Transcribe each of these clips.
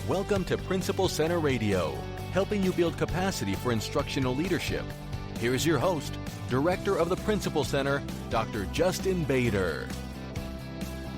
Welcome to Principal Center Radio, helping you build capacity for instructional leadership. Here's your host, Director of the Principal Center, Dr. Justin Bader.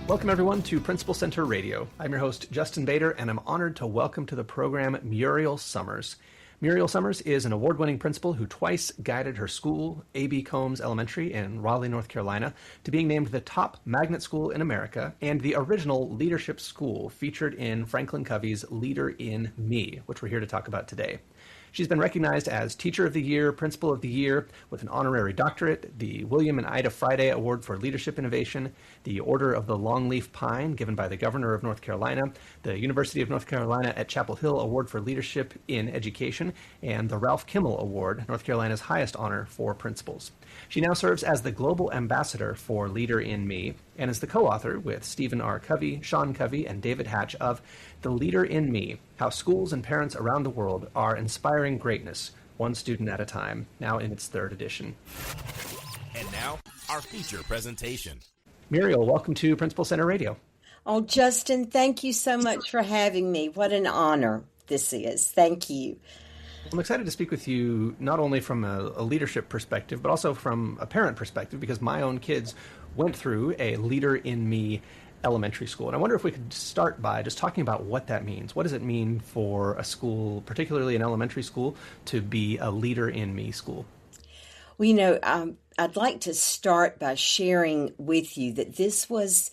Welcome, everyone, to Principal Center Radio. I'm your host, Justin Bader, and I'm honored to welcome to the program Muriel Summers. Muriel Summers is an award-winning principal who twice guided her school, A.B. Combs Elementary in Raleigh, North Carolina, to being named the top magnet school in America and the original leadership school featured in FranklinCovey's Leader in Me, which we're here to talk about today. She's been recognized as Teacher of the Year, Principal of the Year, with an honorary doctorate, the William and Ida Friday Award for Leadership Innovation, the Order of the Longleaf Pine given by the Governor of North Carolina, the University of North Carolina at Chapel Hill Award for Leadership in Education, and the Ralph Kimmel Award, North Carolina's highest honor for principals. She now serves as the Global Ambassador for Leader in Me and is the co-author with Stephen R. Covey, Sean Covey, and David Hatch of The Leader in Me, How Schools and Parents Around the World Are Inspiring Greatness, One Student at a Time, now in its third edition. And now, our feature presentation. Muriel, welcome to Principal Center Radio. Oh, Justin, thank you so much for having me. What an honor this is. Thank you. I'm excited to speak with you not only from a leadership perspective, but also from a parent perspective, because my own kids went through a Leader in Me elementary school. And I wonder if we could start by just talking about what that means. What does it mean for a school, particularly an elementary school, to be a Leader in Me school? Well, I'd like to start by sharing with you that this was,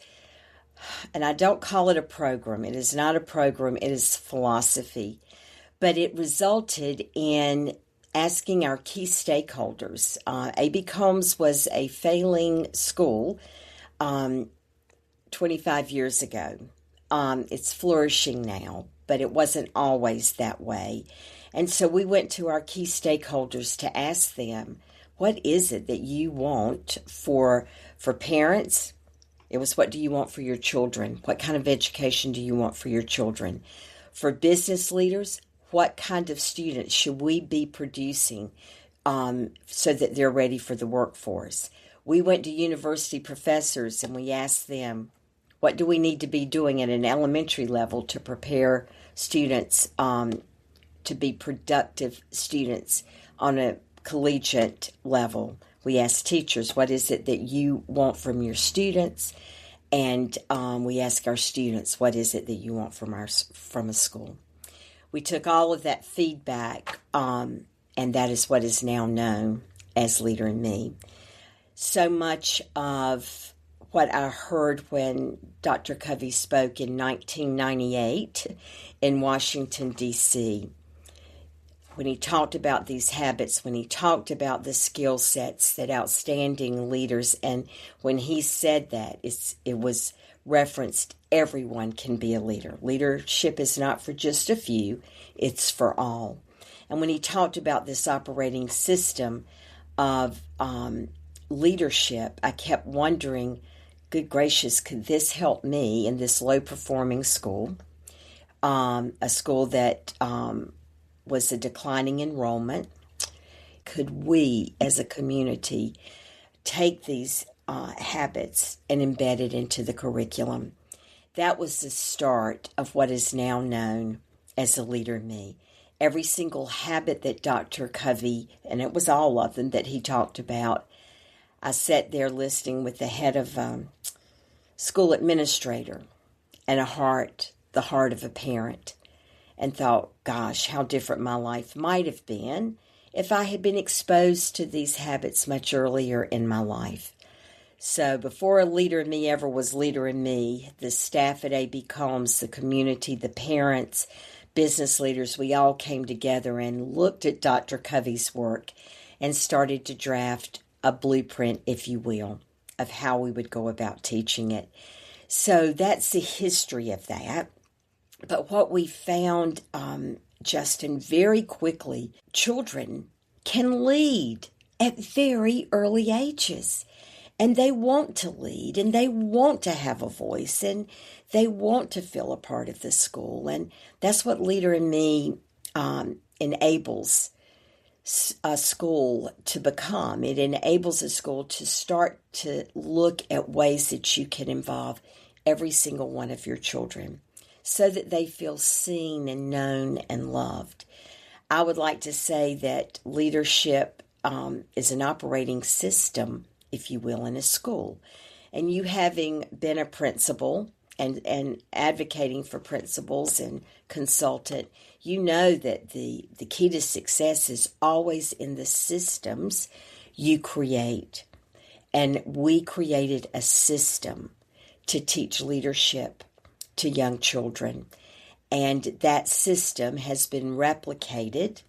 and I don't call it a program. It is not a program. It is philosophy. But it resulted in asking our key stakeholders. A.B. Combs was a failing school 25 years ago. It's flourishing now, but it wasn't always that way. And so we went to our key stakeholders to ask them, what is it that you want for parents? It was, what do you want for your children? What kind of education do you want for your children? For business leaders, what kind of students should we be producing so that they're ready for the workforce? We went to university professors and we asked them, what do we need to be doing at an elementary level to prepare students to be productive students on a collegiate level? We asked teachers, what is it that you want from your students? And we ask our students, what is it that you want from a school? We took all of that feedback, and that is what is now known as Leader in Me. So much of what I heard when Dr. Covey spoke in 1998 in Washington, D.C., when he talked about these habits, when he talked about the skill sets that outstanding leaders, and when he said that, it was referenced, everyone can be a leader. Leadership is not for just a few, it's for all. And when he talked about this operating system of leadership, I kept wondering, good gracious, could this help me in this low-performing school, a school that was a declining enrollment? Could we, as a community, take these habits and embed it into the curriculum? That was the start of what is now known as the Leader in Me. Every single habit that Dr. Covey, and it was all of them that he talked about, I sat there listening with the head of school administrator and the heart of a parent, and thought, gosh, how different my life might have been if I had been exposed to these habits much earlier in my life. So before a Leader in Me ever was Leader in Me, the staff at A.B. Combs, the community, the parents, business leaders, we all came together and looked at Dr. Covey's work and started to draft a blueprint, if you will, of how we would go about teaching it. So that's the history of that. But what we found, Justin, very quickly, children can lead at very early ages. And they want to lead, and they want to have a voice, and they want to feel a part of the school. And that's what Leader in Me enables a school to become. It enables a school to start to look at ways that you can involve every single one of your children. so that they feel seen and known and loved. I would like to say that leadership is an operating system, if you will, in a school. And you, having been a principal and advocating for principals and consultant, you know that the key to success is always in the systems you create. And we created a system to teach leadership to young children. And that system has been replicated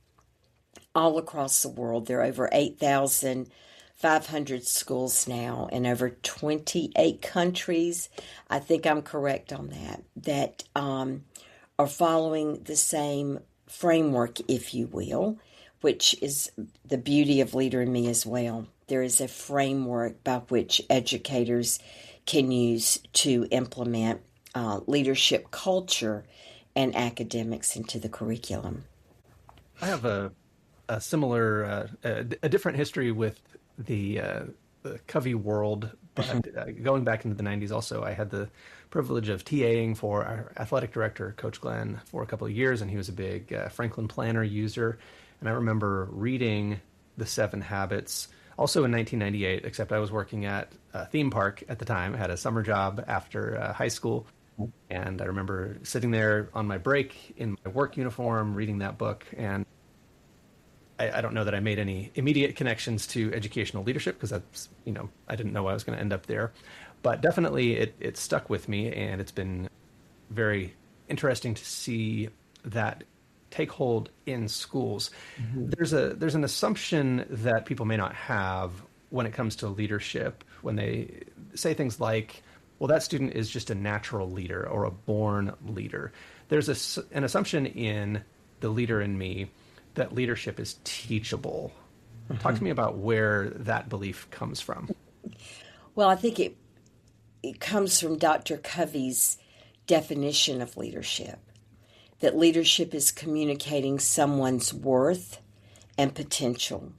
all across the world. There are over 8,500 schools now in over 28 countries. I think I'm correct on that are following the same framework, if you will, which is the beauty of Leader in Me as well. There is a framework by which educators can use to implement leadership culture and academics into the curriculum. I have a similar, a different history with the Covey world, but going back into the 90s also, I had the privilege of TAing for our athletic director, Coach Glenn, for a couple of years, and he was a big Franklin Planner user. And I remember reading The 7 Habits, also in 1998, except I was working at a theme park at the time. I had a summer job after high school, and I remember sitting there on my break in my work uniform, reading that book, and I don't know that I made any immediate connections to educational leadership because that's, I didn't know I was going to end up there. But definitely it stuck with me, and it's been very interesting to see that take hold in schools. Mm-hmm. There's an assumption that people may not have when it comes to leadership, when they say things like, well, that student is just a natural leader or a born leader. There's an assumption in the Leader in Me that leadership is teachable. Mm-hmm. Talk to me about where that belief comes from. Well, I think it comes from Dr. Covey's definition of leadership, that leadership is communicating someone's worth and potential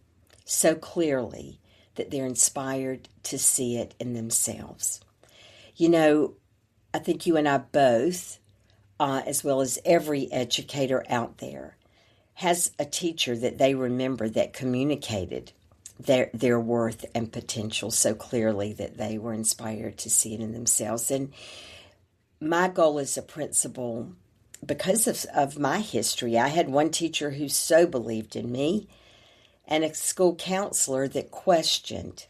so clearly that they're inspired to see it in themselves. I think you and I both, as well as every educator out there, has a teacher that they remember that communicated their worth and potential so clearly that they were inspired to see it in themselves. And my goal as a principal, because of my history, I had one teacher who so believed in me and a school counselor that questioned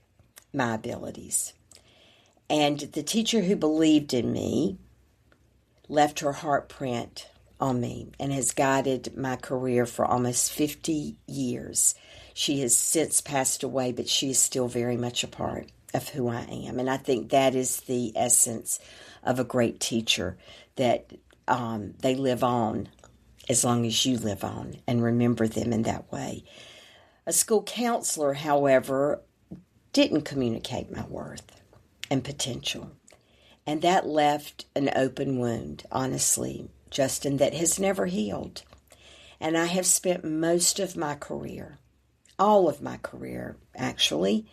my abilities. And the teacher who believed in me left her heartprint on me and has guided my career for almost 50 years. She has since passed away, but she is still very much a part of who I am. And I think that is the essence of a great teacher, that they live on as long as you live on, and remember them in that way. A school counselor, however, didn't communicate my worth and potential. And that left an open wound, honestly, Justin, that has never healed. And I have spent most of my career, all of my career actually,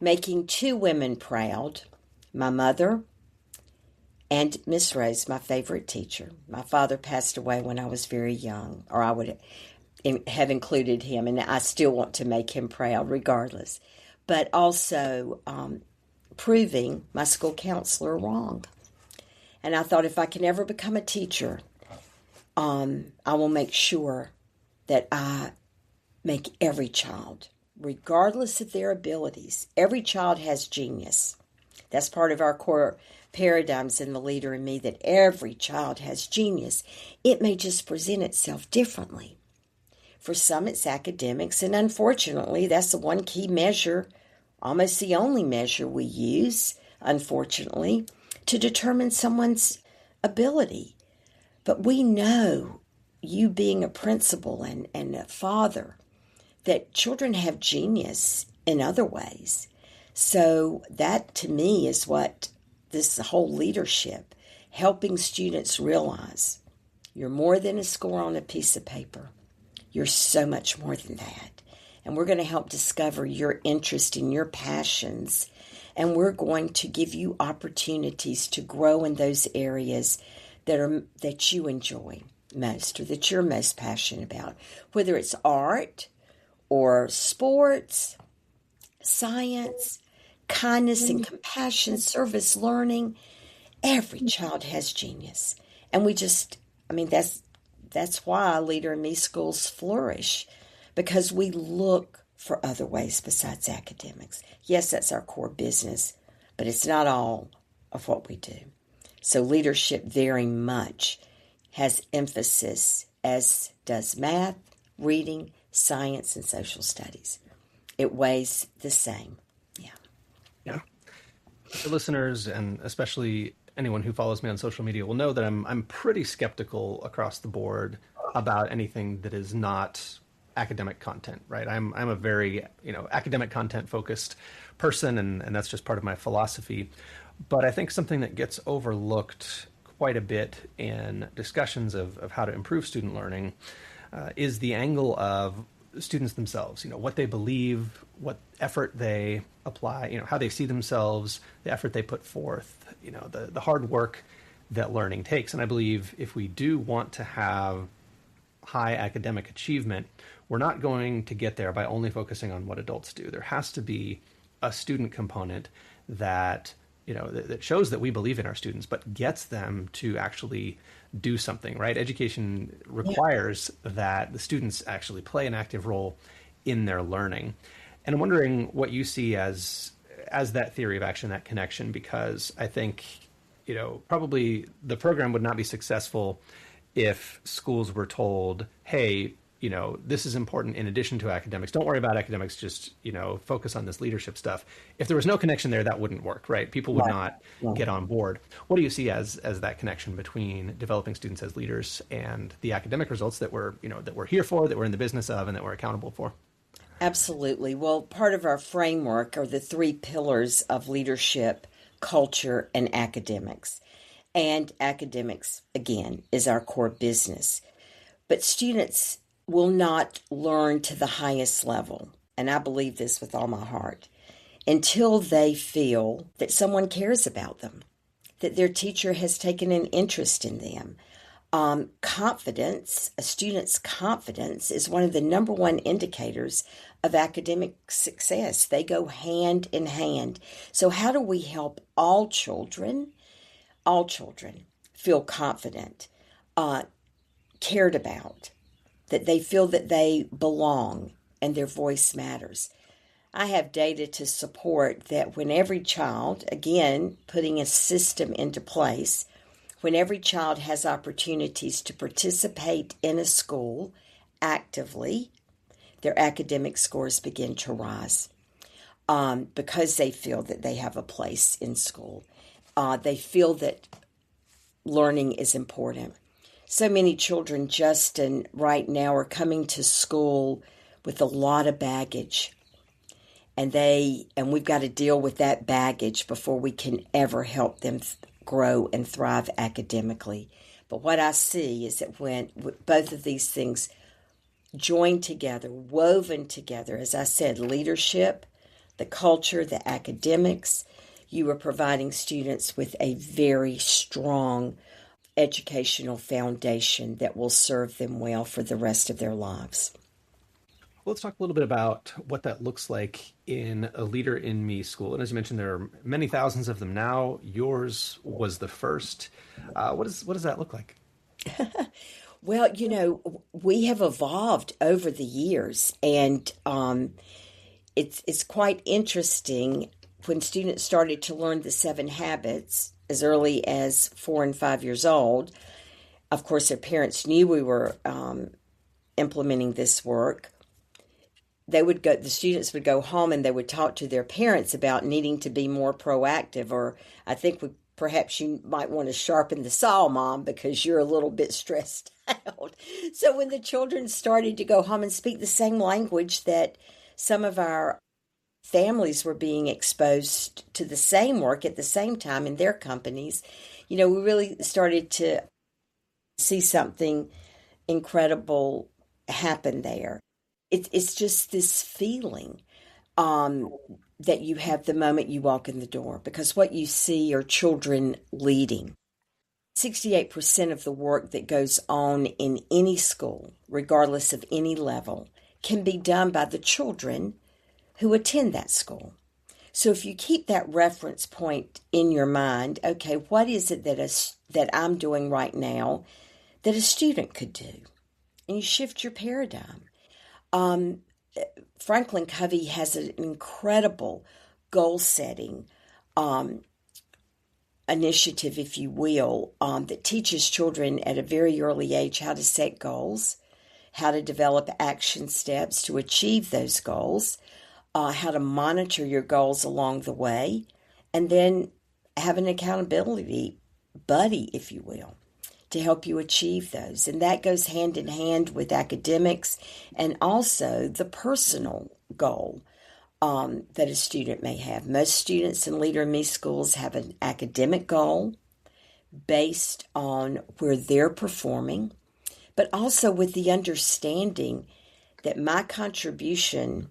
making two women proud, my mother and Miss Rose, my favorite teacher. My father passed away when I was very young, or I would have included him, and I still want to make him proud regardless. But also proving my school counselor wrong. And I thought, if I can ever become a teacher, I will make sure that I make every child, regardless of their abilities, every child has genius. That's part of our core paradigms in the Leader in Me, that every child has genius. It may just present itself differently. For some, it's academics, and unfortunately, that's the one key measure, almost the only measure we use, unfortunately, to determine someone's ability. But we know, you being a principal and a father, that children have genius in other ways. So that, to me, is what this whole leadership, helping students realize you're more than a score on a piece of paper. You're so much more than that. And we're going to help discover your interest and your passions. And we're going to give you opportunities to grow in those areas that you enjoy most or that you're most passionate about, whether it's art or sports, science, kindness and compassion, service, learning. Every child has genius. And that's why Leader in Me schools flourish, because we look for other ways besides academics. Yes, that's our core business, but it's not all of what we do. So leadership very much has emphasis, as does math, reading, science, and social studies. It weighs the same. Yeah. The listeners, and especially anyone who follows me on social media, will know that I'm pretty skeptical across the board about anything that is not academic content, right? I'm a very, academic content focused person, and that's just part of my philosophy. But I think something that gets overlooked quite a bit in discussions of how to improve student learning is the angle of students themselves, what they believe, what effort they apply, how they see themselves, the effort they put forth, the hard work that learning takes. And I believe if we do want to have high academic achievement, we're not going to get there by only focusing on what adults do. There has to be a student component that that shows that we believe in our students, but gets them to actually do something, right? Education requires that the students actually play an active role in their learning. And I'm wondering what you see as that theory of action, that connection, because I think, probably the program would not be successful if schools were told, hey, this is important in addition to academics. Don't worry about academics, just, focus on this leadership stuff. If there was no connection there, that wouldn't work, right? People would not get on board. What do you see as that connection between developing students as leaders and the academic results that we're here for, that we're in the business of, and that we're accountable for? Absolutely. Well, part of our framework are the 3 pillars of leadership, culture, and academics. And academics, again, is our core business. But students will not learn to the highest level, and I believe this with all my heart, until they feel that someone cares about them, that their teacher has taken an interest in them. Confidence, a student's confidence, is one of the number one indicators of academic success. They go hand in hand. So how do we help all children feel confident, cared about, that they feel that they belong and their voice matters? I have data to support that when every child, again, putting a system into place, when every child has opportunities to participate in a school actively, their academic scores begin to rise because they feel that they have a place in school. They feel that learning is important. So many children, Justin, right now are coming to school with a lot of baggage. And we've got to deal with that baggage before we can ever help them grow and thrive academically. But what I see is that when both of these things join together, woven together, as I said, leadership, the culture, the academics, you are providing students with a very strong educational foundation that will serve them well for the rest of their lives. Let's talk a little bit about what that looks like in a Leader in Me school. And as you mentioned, there are many thousands of them now. Yours was the first. What does that look like? Well, we have evolved over the years, and it's quite interesting when students started to learn the 7 habits as early as 4 and 5 years old. Of course, their parents knew we were implementing this work. The students would go home and they would talk to their parents about needing to be more proactive, or I think perhaps you might want to sharpen the saw, Mom, because you're a little bit stressed out. So when the children started to go home and speak the same language that some of our families were being exposed to the same work at the same time in their companies, we really started to see something incredible happen there. It's just this feeling that you have the moment you walk in the door, because what you see are children leading. 68% of the work that goes on in any school, regardless of any level, can be done by the children who attend that school. So if you keep that reference point in your mind, okay, what is it that I'm doing right now that a student could do? And you shift your paradigm. FranklinCovey has an incredible goal-setting initiative, if you will, that teaches children at a very early age how to set goals, how to develop action steps to achieve those goals, how to monitor your goals along the way, and then have an accountability buddy, if you will, to help you achieve those. And that goes hand in hand with academics and also the personal goal that a student may have. Most students in Leader in Me schools have an academic goal based on where they're performing, but also with the understanding that my contribution,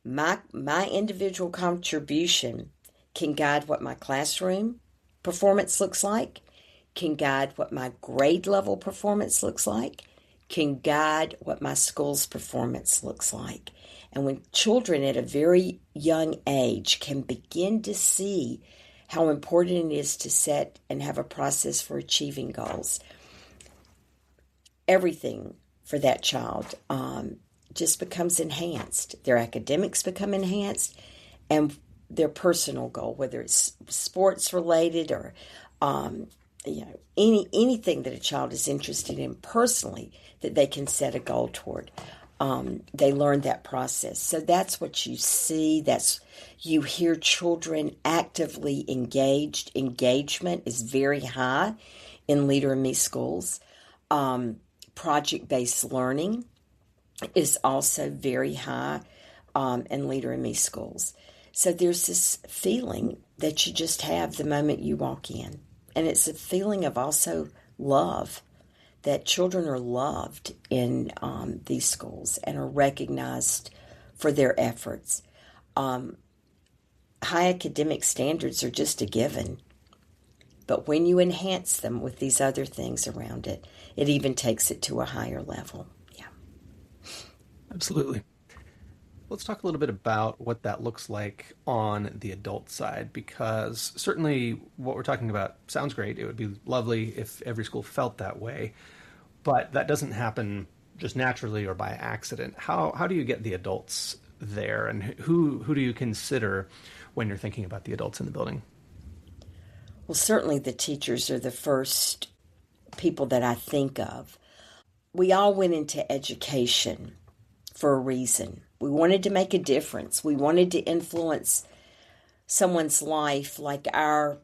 my individual contribution can guide what my classroom performance looks like, can guide what my grade level performance looks like, can guide what my school's performance looks like. And when children at a very young age can begin to see how important it is to set and have a process for achieving goals, everything for that child just becomes enhanced. Their academics become enhanced, and their personal goal, whether it's sports related or anything that a child is interested in personally that they can set a goal toward. They learn that process. So that's what you see. You hear children actively engaged. Engagement is very high in Leader in Me schools. Project-based learning is also very high in Leader in Me schools. So there's this feeling that you just have the moment you walk in. And it's a feeling of also love, that children are loved in these schools and are recognized for their efforts. High academic standards are just a given. But when you enhance them with these other things around it, it even takes it to a higher level. Yeah. Absolutely. Let's talk a little bit about what that looks like on the adult side, because certainly what we're talking about sounds great. It would be lovely if every school felt that way, but that doesn't happen just naturally or by accident. How do you get the adults there, and who do you consider when you're thinking about the adults in the building? Well, certainly the teachers are the first people that I think of. We all went into education for a reason. We wanted to make a difference. We wanted to influence someone's life like our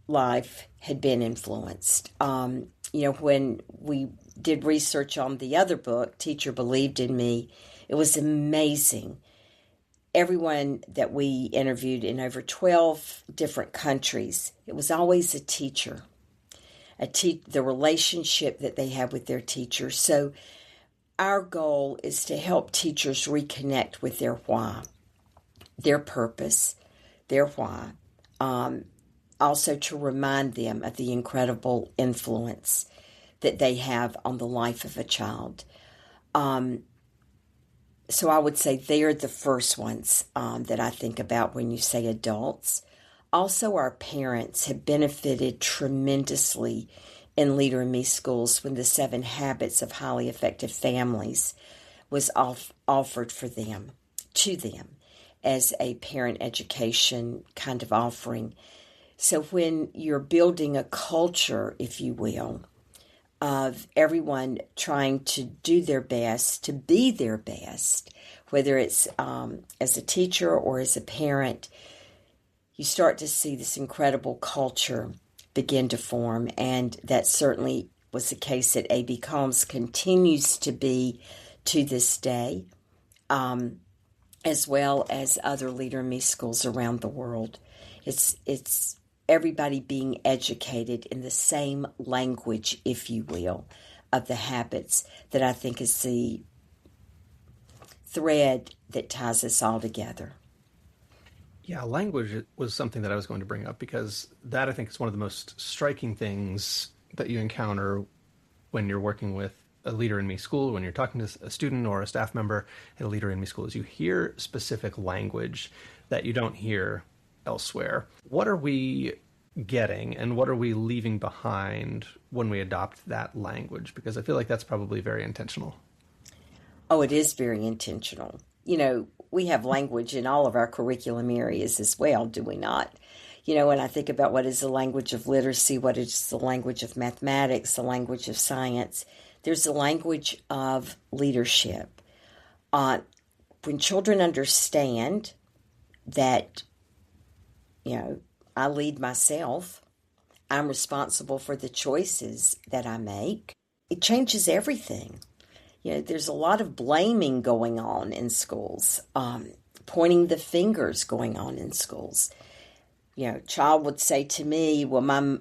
life had been influenced. When we did research on the other book, Teacher Believed in Me, it was amazing. Everyone that we interviewed in over 12 different countries, it was always a teacher, the relationship that they had with their teacher. So our goal is to help teachers reconnect with their why, their purpose, their why. Also to remind them of the incredible influence that they have on the life of a child. So I would say they're the first ones that I think about when you say adults. Also, our parents have benefited tremendously in Leader in Me schools when the 7 Habits of Highly Effective Families was offered to them as a parent education kind of offering. So when you're building a culture, if you will, of everyone trying to do their best, to be their best, whether it's as a teacher or as a parent, you start to see this incredible culture begin to form. And that certainly was the case at A.B. Combs, continues to be to this day, as well as other Leader in Me schools around the world. It's everybody being educated in the same language, if you will, of the habits that I think is the thread that ties us all together. Yeah, language was something that I was going to bring up because that I think is one of the most striking things that you encounter when you're working with a Leader in Me school, when you're talking to a student or a staff member at a Leader in Me school, is you hear specific language that you don't hear elsewhere. What are we getting and what are we leaving behind when we adopt that language? Because I feel like that's probably very intentional. Oh, it is very intentional. We have language in all of our curriculum areas as well, do we not? When I think about what is the language of literacy, what is the language of mathematics, the language of science, there's the language of leadership. When children understand that, I lead myself, I'm responsible for the choices that I make, it changes everything. There's a lot of blaming going on in schools, pointing the fingers going on in schools. A child would say to me, well, my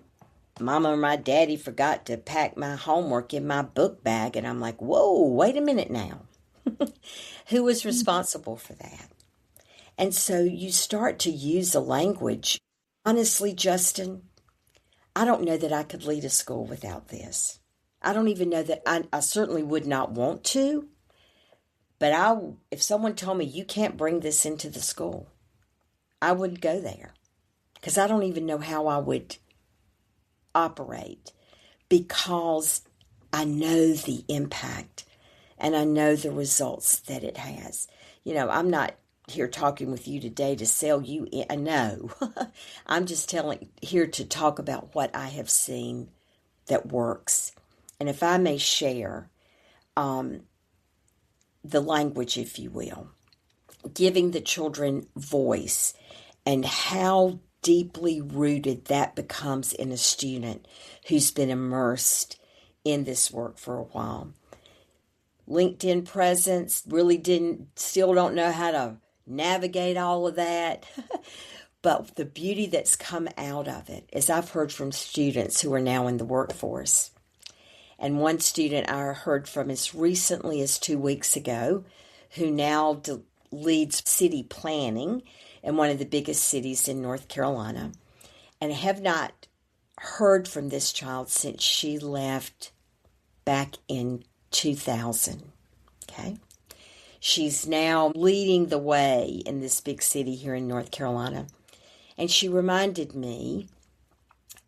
mama or my daddy forgot to pack my homework in my book bag. And I'm like, whoa, wait a minute now. Who was responsible for that? And so you start to use the language. Honestly, Justin, I don't know that I could lead a school without this. I don't even know that I certainly would not want to, but if someone told me you can't bring this into the school, I wouldn't go there because I don't even know how I would operate because I know the impact and I know the results that it has. I'm not here talking with you today to sell you in. No, I'm just here to talk about what I have seen that works. And if I may share the language, if you will, giving the children voice and how deeply rooted that becomes in a student who's been immersed in this work for a while. LinkedIn presence, still don't know how to navigate all of that. But the beauty that's come out of it is I've heard from students who are now in the workforce. And one student I heard from as recently as 2 weeks ago, who now leads city planning in one of the biggest cities in North Carolina. And I have not heard from this child since she left back in 2000. Okay? She's now leading the way in this big city here in North Carolina. And she reminded me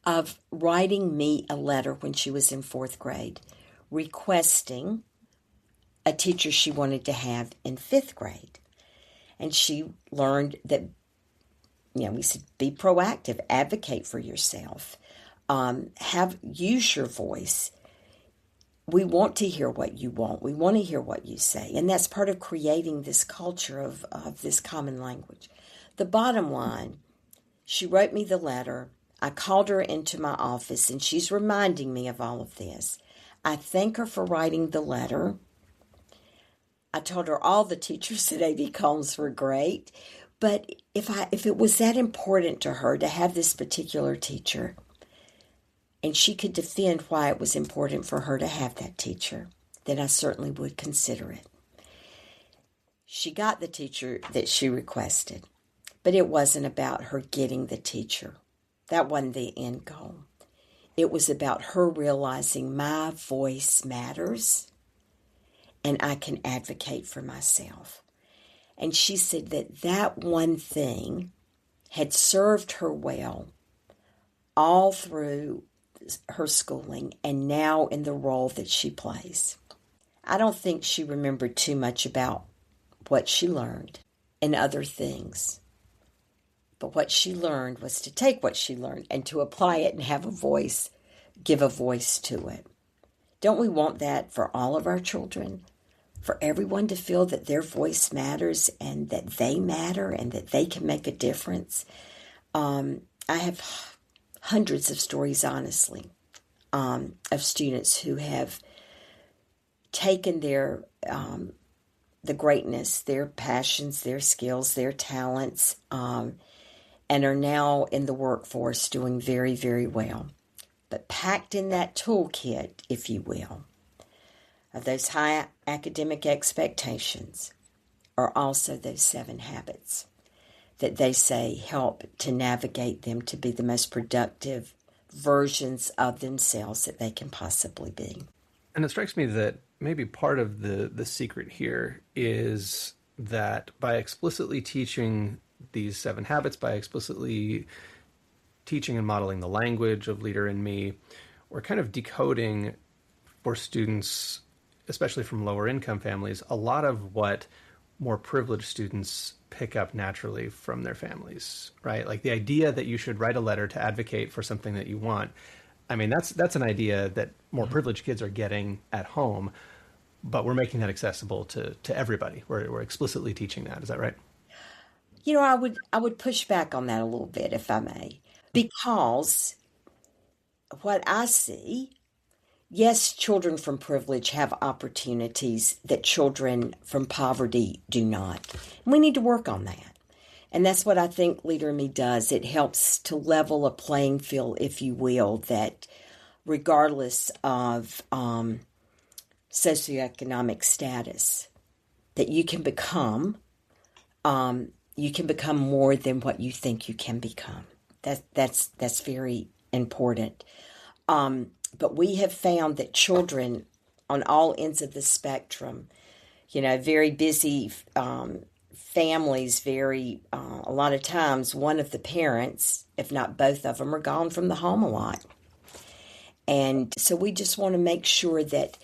of writing me a letter when she was in 4th grade, requesting a teacher she wanted to have in 5th grade. And she learned that, we said, be proactive, advocate for yourself, use your voice. We want to hear what you want. We want to hear what you say. And that's part of creating this culture of this common language. The bottom line, she wrote me the letter. I called her into my office, and she's reminding me of all of this. I thank her for writing the letter. I told her all the teachers at A.B. Combs were great, but if it was that important to her to have this particular teacher, and she could defend why it was important for her to have that teacher, then I certainly would consider it. She got the teacher that she requested, but it wasn't about her getting the teacher. That wasn't the end goal. It was about her realizing my voice matters and I can advocate for myself. And she said that one thing had served her well all through her schooling and now in the role that she plays. I don't think she remembered too much about what she learned and other things. But what she learned was to take what she learned and to apply it and have a voice, give a voice to it. Don't we want that for all of our children? For everyone to feel that their voice matters and that they matter and that they can make a difference? I have hundreds of stories, honestly, of students who have taken their the greatness, their passions, their skills, their talents, and are now in the workforce doing very, very well. But packed in that toolkit, if you will, of those high academic expectations are also those 7 habits. that they say help to navigate them to be the most productive versions of themselves that they can possibly be. And it strikes me that maybe part of the secret here is that by explicitly teaching these 7 habits, by explicitly teaching and modeling the language of Leader in Me, we're kind of decoding for students, especially from lower income families, a lot of what more privileged students pick up naturally from their families, right? Like the idea that you should write a letter to advocate for something that you want. I mean, that's an idea that more privileged kids are getting at home, but we're making that accessible to everybody. We're explicitly teaching that. Is that right? You know, I would push back on that a little bit, if I may, because what I see, yes, children from privilege have opportunities that children from poverty do not. And we need to work on that. And that's what I think Leader in Me does. It helps to level a playing field, if you will, that regardless of socioeconomic status, that you can become more than what you think you can become. That's very important. But we have found that children on all ends of the spectrum, you know, very busy families, a lot of times one of the parents, if not both of them, are gone from the home a lot. And so we just want to make sure that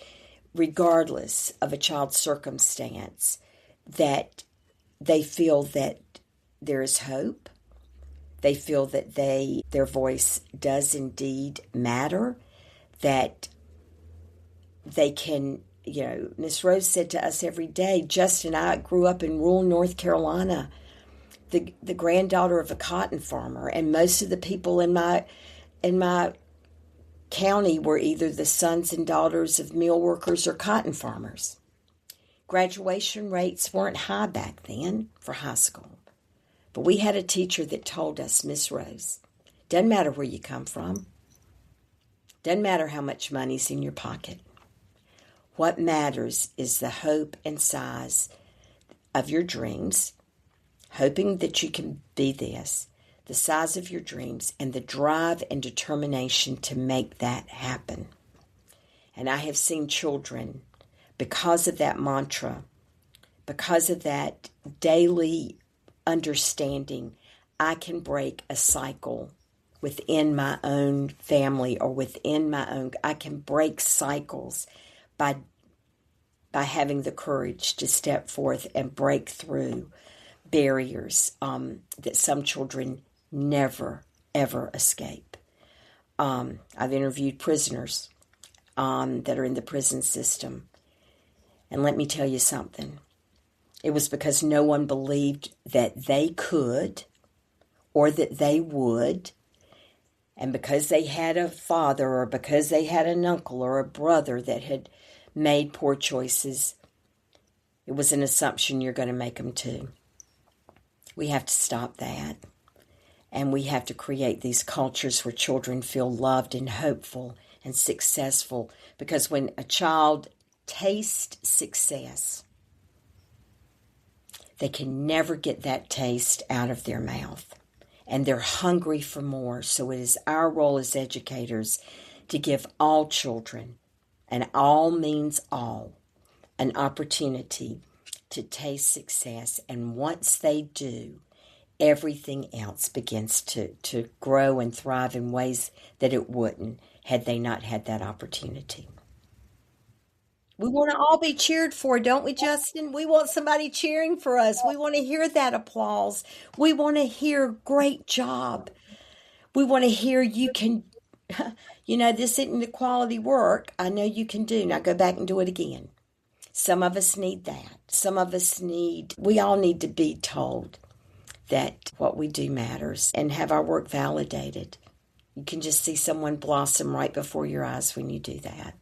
regardless of a child's circumstance, that they feel that there is hope. They feel that their voice does indeed matter, that they can, you know, Miss Rose said to us every day, Justin and I grew up in rural North Carolina, the granddaughter of a cotton farmer, and most of the people in my county were either the sons and daughters of mill workers or cotton farmers. Graduation rates weren't high back then for high school. But we had a teacher that told us, Miss Rose, doesn't matter where you come from. Doesn't matter how much money's in your pocket. What matters is the hope and size of your dreams, hoping that you can be this, the size of your dreams, and the drive and determination to make that happen. And I have seen children, because of that mantra, because of that daily understanding, I can break a cycle within my own family or within my own, I can break cycles by having the courage to step forth and break through barriers that some children never, ever escape. I've interviewed prisoners that are in the prison system. And let me tell you something. It was because no one believed that they could or that they would. And because they had a father or because they had an uncle or a brother that had made poor choices, it was an assumption you're going to make them too. We have to stop that. And we have to create these cultures where children feel loved and hopeful and successful. Because when a child tastes success, they can never get that taste out of their mouth. And they're hungry for more. So it is our role as educators to give all children, and all means all, an opportunity to taste success. And once they do, everything else begins to grow and thrive in ways that it wouldn't had they not had that opportunity. We want to all be cheered for, don't we, Justin? We want somebody cheering for us. We want to hear that applause. We want to hear, great job. We want to hear, you can, you know, this isn't the quality work. I know you can do. Now go back and do it again. Some of us need that. We all need to be told that what we do matters and have our work validated. You can just see someone blossom right before your eyes when you do that.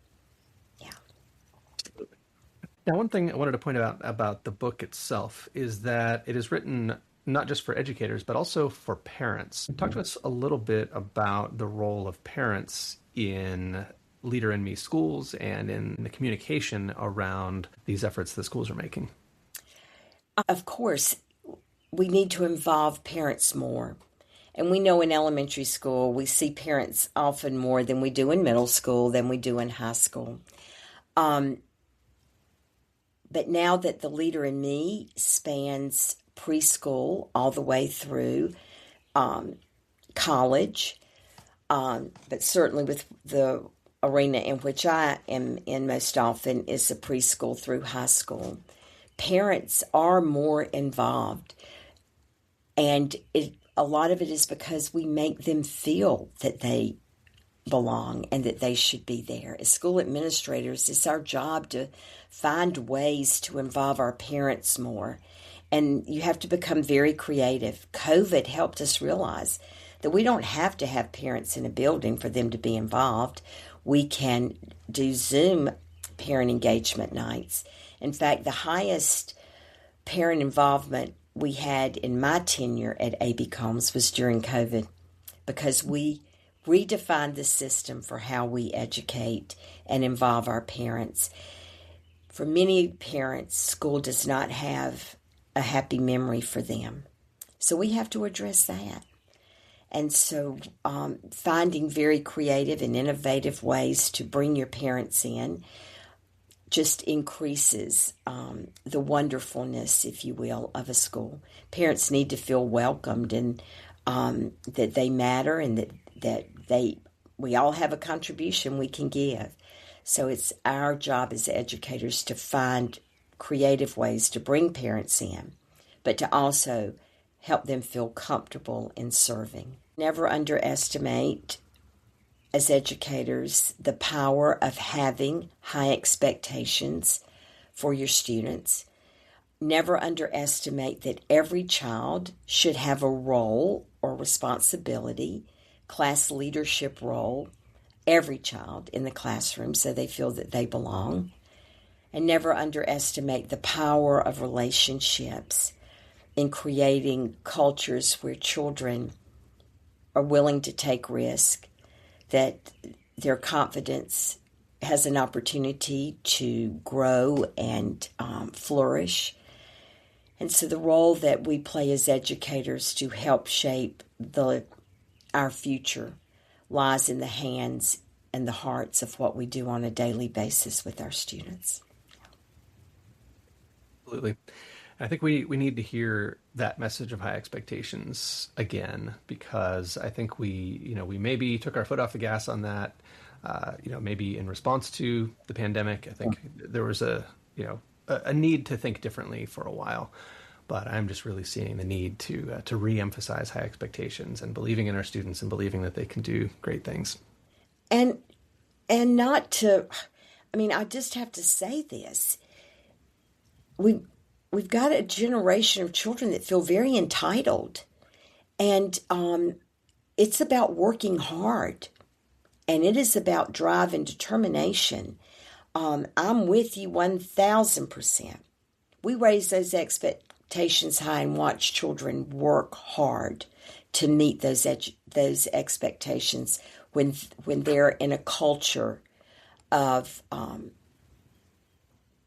Now, one thing I wanted to point out about the book itself is that it is written not just for educators, but also for parents. Talk to us a little bit about the role of parents in Leader in Me schools and in the communication around these efforts the schools are making. Of course, we need to involve parents more. And we know in elementary school, we see parents often more than we do in middle school, than we do in high school. But now that the Leader in Me spans preschool all the way through college, but certainly with the arena in which I am in most often is the preschool through high school, parents are more involved. And a lot of it is because we make them feel that they belong and that they should be there. As school administrators, it's our job to find ways to involve our parents more. And you have to become very creative. COVID helped us realize that we don't have to have parents in a building for them to be involved. We can do Zoom parent engagement nights. In fact, the highest parent involvement we had in my tenure at A.B. Combs was during COVID, because we redefined the system for how we educate and involve our parents. For many parents, school does not have a happy memory for them. So we have to address that. And so finding very creative and innovative ways to bring your parents in just increases the wonderfulness, if you will, of a school. Parents need to feel welcomed and that they matter, and that we all have a contribution we can give. So it's our job as educators to find creative ways to bring parents in, but to also help them feel comfortable in serving. Never underestimate, as educators, the power of having high expectations for your students. Never underestimate that every child should have a role or responsibility, class leadership role, every child in the classroom, so they feel that they belong. And never underestimate the power of relationships in creating cultures where children are willing to take risk, that their confidence has an opportunity to grow and flourish. And so the role that we play as educators to help shape our future lies in the hands and the hearts of what we do on a daily basis with our students. Absolutely. I think we need to hear that message of high expectations again, because I think we maybe took our foot off the gas on that, maybe in response to the pandemic. I think there was a need to think differently for a while, but I'm just really seeing the need to re-emphasize high expectations and believing in our students and believing that they can do great things. And not to, I just have to say this. We've got a generation of children that feel very entitled, and it's about working hard, and it is about drive and determination. I'm with you 1,000%. We raise those expectations high and watch children work hard to meet those expectations when they're in a culture of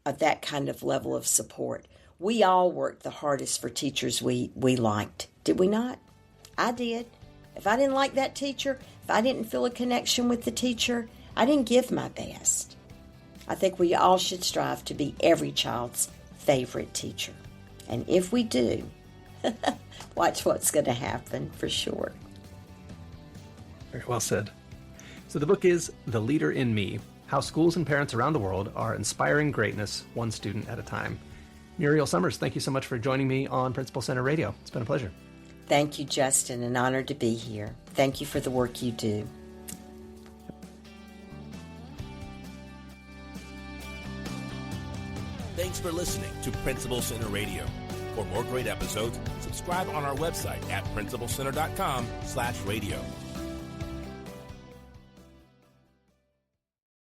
that kind of level of support. We all worked the hardest for teachers we liked. Did we not? I did. If I didn't like that teacher, if I didn't feel a connection with the teacher, I didn't give my best. I think we all should strive to be every child's favorite teacher. And if we do, watch what's going to happen for sure. Very well said. So the book is The Leader in Me: How Schools and Parents Around the World Are Inspiring Greatness One Student at a Time. Muriel Summers, thank you so much for joining me on Principal Center Radio. It's been a pleasure. Thank you, Justin. An honor to be here. Thank you for the work you do. Thanks for listening to Principal Center Radio. For more great episodes, subscribe on our website at principalcenter.com/radio.